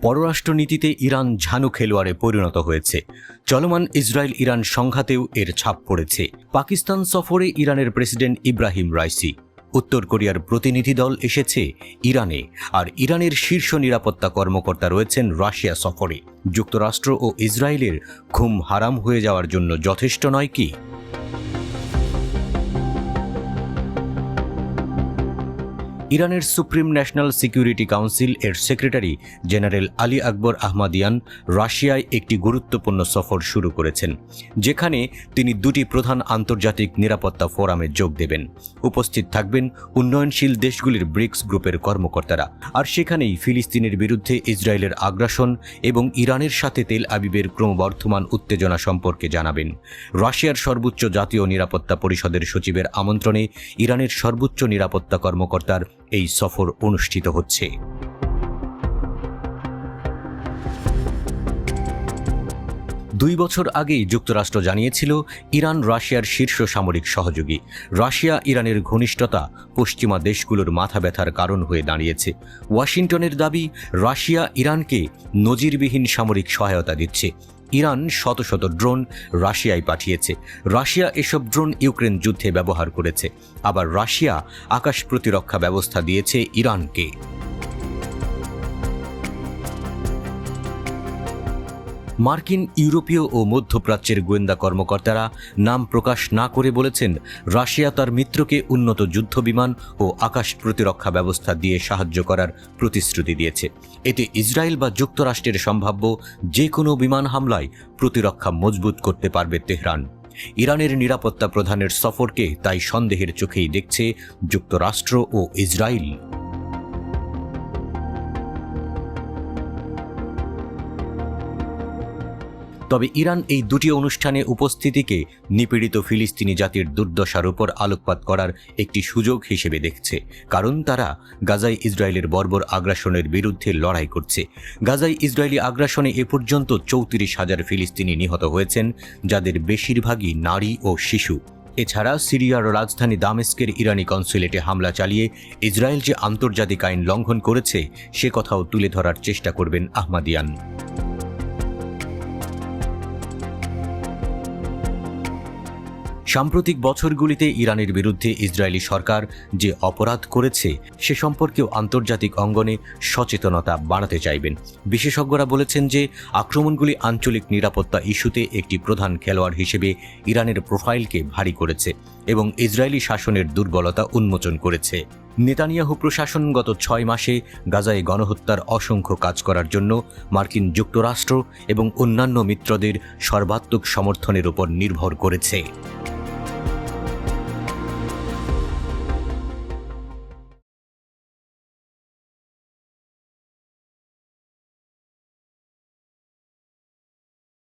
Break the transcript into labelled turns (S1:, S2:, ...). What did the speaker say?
S1: পররাষ্ট্রনীতিতে Iran ঝানু খেলোয়াড়ে পরিণত হয়েছে। চলমান ইসরায়েল ইরান সংঘাতেও এর ছাপ পড়েছে। পাকিস্তান সফরে ইরানের প্রেসিডেন্ট ইব্রাহিম রাইসি। উত্তর কোরিয়ার প্রতিনিধি দল এসেছে ইরানে, আর ইরানের শীর্ষ নিরাপত্তা কর্মকর্তা রয়েছেন রাশিয়া সফরে। যুক্তরাষ্ট্র ও ইসরায়েলের ঘুম হারাম হয়ে যাওয়ার জন্য যথেষ্ট নয় কি? ইরানের সুপ্রিম ন্যাশনাল সিকিউরিটি কাউন্সিল এর সেক্রেটারি জেনারেল আলী আকবর আহমাদিয়ান রাশিয়ায় একটি গুরুত্বপূর্ণ সফর শুরু করেছেন, যেখানে তিনি দুটি প্রধান আন্তর্জাতিক নিরাপত্তা ফোরামে যোগ দেবেন। উপস্থিত থাকবেন উন্নয়নশীল দেশগুলির ব্রিক্স গ্রুপের কর্মকর্তারা, আর সেখানেই ফিলিস্তিনের বিরুদ্ধে ইসরায়েলের আগ্রাসন এবং ইরানের সাথে তেল আবিবের ক্রমবর্ধমান উত্তেজনা সম্পর্কে জানাবেন। রাশিয়ার সর্বোচ্চ জাতীয় নিরাপত্তা পরিষদের সচিবের আমন্ত্রণে ইরানের সর্বোচ্চ নিরাপত্তা কর্মকর্তার এই সফর অনুষ্ঠিত হচ্ছে। 2 বছর আগেই যুক্তরাষ্ট্র জানিয়েছিল ইরান রাশিয়ার শীর্ষ সামরিক সহযোগী। রাশিয়া ইরানের ঘনিষ্ঠতা পশ্চিমা দেশগুলোর মাথা ব্যথার কারণ হয়ে দাঁড়িয়েছে। ওয়াশিংটনের দাবি, রাশিয়া ইরানকে নজিরবিহীন সামরিক সহায়তা দিচ্ছে। ইরান শত শত ড্রোন রাশিয়ায় পাঠিয়েছে। রাশিয়া এসব ড্রোন ইউক্রেন যুদ্ধে ব্যবহার করেছে। আবার রাশিয়া আকাশ প্রতিরক্ষা ব্যবস্থা দিয়েছে ইরানকে। মার্কিন, ইউরোপীয় ও মধ্যপ্রাচ্যের গোয়েন্দা কর্মকর্তারা নাম প্রকাশ না করে বলেছেন, রাশিয়া তার মিত্রকে উন্নত যুদ্ধবিমান ও আকাশ প্রতিরক্ষা ব্যবস্থা দিয়ে সাহায্য করার প্রতিশ্রুতি দিয়েছে। এতে ইসরায়েল বা যুক্তরাষ্ট্রের সম্ভাব্য যে কোনো বিমান হামলায় প্রতিরক্ষা মজবুত করতে পারবে তেহরান। ইরানের নিরাপত্তা প্রধানের সফরকে তাই সন্দেহের চোখেই দেখছে যুক্তরাষ্ট্র ও ইসরায়েল। তবে ইরান এই দুটি অনুষ্ঠানে উপস্থিতিকে নিপীড়িত ফিলিস্তিনি জাতির দুর্দশার উপর আলোকপাত করার একটি সুযোগ হিসেবে দেখছে, কারণ তারা গাজায় ইসরায়েলের বর্বর আগ্রাসনের বিরুদ্ধে লড়াই করছে। গাজায় ইসরায়েলি আগ্রাসনে এ পর্যন্ত 34,000 ফিলিস্তিনি নিহত হয়েছেন, যাদের বেশিরভাগই নারী ও শিশু। এছাড়া সিরিয়ার রাজধানী দামেস্কের ইরানি কনসুলেটে হামলা চালিয়ে ইসরায়েল যে আন্তর্জাতিক আইন লঙ্ঘন করেছে সে কথাও তুলে ধরার চেষ্টা করবেন আহমাদিয়ান। সাম্প্রতিক বছরগুলিতে ইরানের বিরুদ্ধে ইসরায়েলি সরকার যে অপরাধ করেছে সে সম্পর্কেও আন্তর্জাতিক অঙ্গনে সচেতনতা বাড়াতে চাইবেন। বিশেষজ্ঞরা বলেছেন যে আক্রমণগুলি আঞ্চলিক নিরাপত্তা ইস্যুতে একটি প্রধান খেলোয়াড় হিসেবে ইরানের প্রোফাইলকে ভারী করেছে এবং ইসরায়েলি শাসনের দুর্বলতা উন্মোচন করেছে। নেতানিয়াহু প্রশাসন গত 6 মাসে গাজায় গণহত্যার অসংখ্য কাজ করার জন্য মার্কিন যুক্তরাষ্ট্র এবং অন্যান্য মিত্রদের সর্বাত্মক সমর্থনের উপর নির্ভর করেছে।